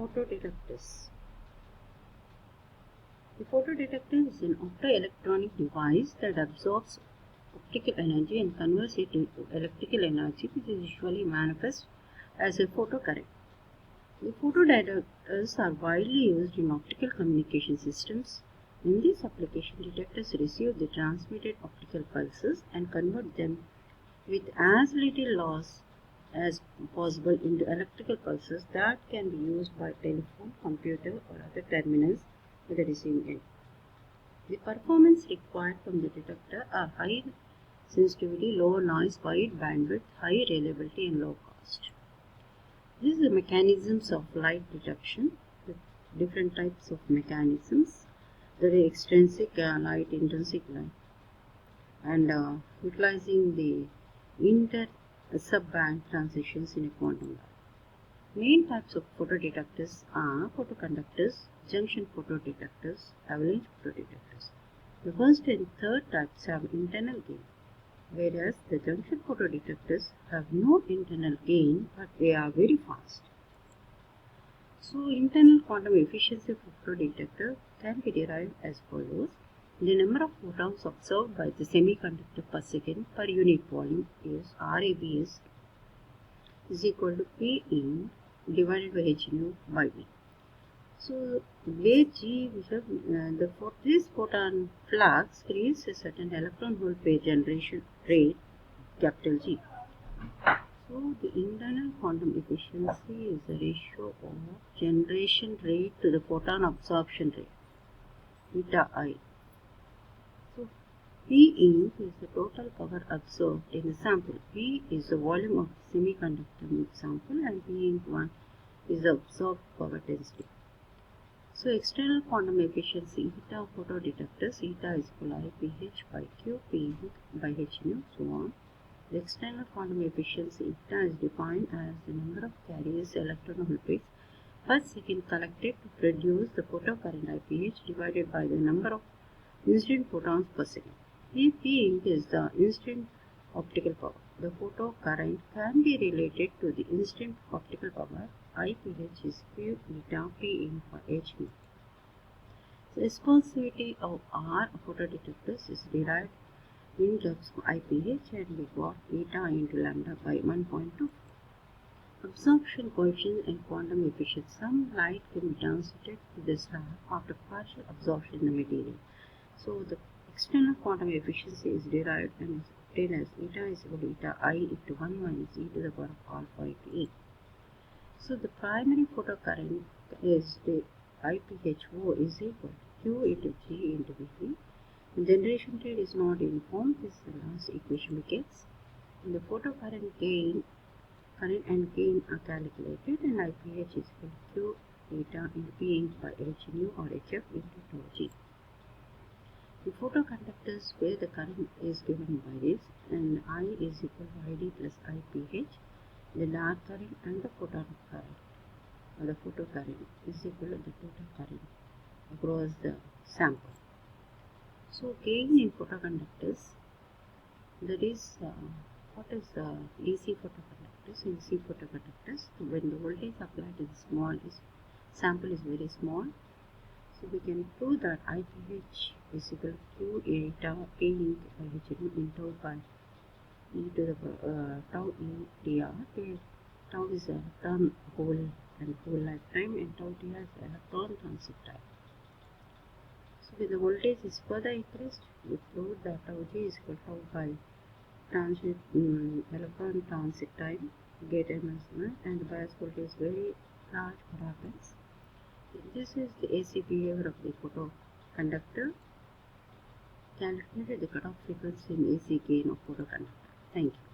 Photodetectors. The photodetector is an optoelectronic device that absorbs optical energy and converts it into electrical energy, which is usually manifest as a photocurrent. The photodetectors are widely used in optical communication systems. In this application, detectors receive the transmitted optical pulses and convert them with as little loss as possible into electrical pulses that can be used by telephone, computer, or other terminals at the receiving end. The performance required from the detector are high sensitivity, low noise, wide bandwidth, high reliability, and low cost. These are the mechanisms of light detection with different types of mechanisms. There is extrinsic light, intrinsic light, and utilizing the inter-subband transitions in a quantum light. Main types of photodetectors are photoconductors, junction photodetectors, avalanche photodetectors. The first and third types have internal gain, whereas the junction photodetectors have no internal gain, but they are very fast. So, internal quantum efficiency of a photodetector can be derived as follows. The number of photons observed by the semiconductor per second per unit volume is RABS is equal to P in divided by h nu by V. So, where G we have this photon flux creates a certain electron hole pair generation rate, capital G. So, the internal quantum efficiency is the ratio of generation rate to the photon absorption rate, eta I. So, P in is the total power absorbed in the sample. P is the volume of the semiconductor sample, and P into 1 is the absorbed power density. So, external quantum efficiency eta of photodetectors, eta is equal to IPH by Q, P by h nu, so on. The external quantum efficiency eta is defined as the number of carriers electron hole pairs per second collected to produce the photocurrent IPH divided by the number of incident photons per second. If P is the instant optical power, the photocurrent can be related to the instant optical power. IPH is Q eta P in for h nu. The responsivity of R photodetectors is derived in terms of IPH, and we got eta into lambda by 1.2. Absorption coefficient and quantum efficiency. Some light can be transmitted to the slab after partial absorption in the material. So the external quantum efficiency is derived and is obtained as eta is equal to eta I into 1 minus e to the power of alpha into e. So the primary photocurrent is the IPHO is equal to Q into G into V. The generation rate is not uniform. This is the last equation we get. And the photocurrent gain, current and gain are calculated, and IPH is equal to Q eta into P into by h nu or hf into tau G. The photoconductors where the current is given by this, and I is equal to ID plus IPH. The dark current and the photon current, or the photocurrent, is equal to the total current across the sample. So, gain in photoconductors, that is what is DC photoconductors and DC photoconductors. So when the voltage applied to the sample is very small, so we can prove that IPH is equal to Q eta P into h nu in tau by e to the tau e dr, where tau is electron hole and hole lifetime, and tau dr is electron transit time. So when the voltage is further increased, we prove that tau G is equal to tau by transit electron transit time, gate emission, and the bias voltage is very large. What happens? This is the AC behavior of the photoconductor. Calculated the cutoff frequency and AC gain of photoconductor. Thank you.